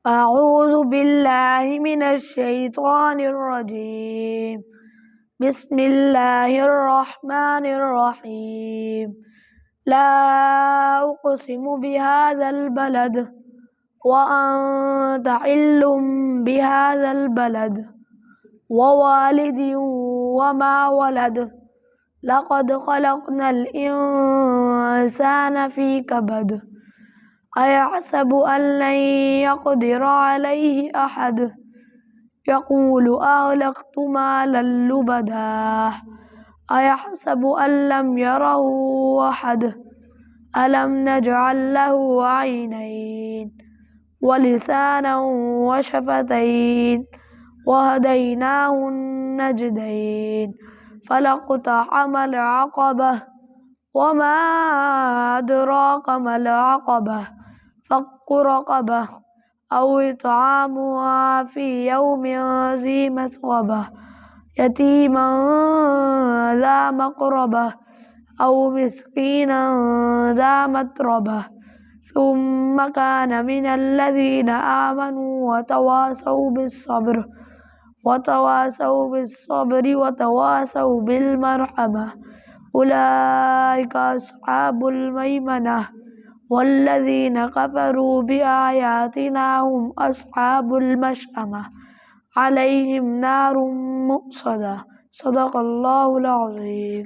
أعوذ بالله من الشيطان الرجيم. بسم الله الرحمن الرحيم. لا أقسم بهذا البلد وأنت حل بهذا البلد ووالد وما ولد لقد خلقنا الإنسان في كبد أيحسب أن لن يقدر عليه أحد يقول أهلكت مالا لبدا أيحسب أن لم يره أحد ألم نجعل له عينين ولسانا وشفتين وهديناه النجدين فلاقتحم العقبة وما أدراك ما العقبة فك رقبة أو إطعام في يوم ذي مسغبة يتيما ذا مقربة أو مسكينا ذا متربة ثم كان من الذين آمنوا وتواصوا بالصبر وتواصوا بالمرحمة أولئك أصحاب الميمنة والذين كفروا بآياتنا هم أصحاب المشأمة عليهم نار مؤصدة. صدق الله العظيم.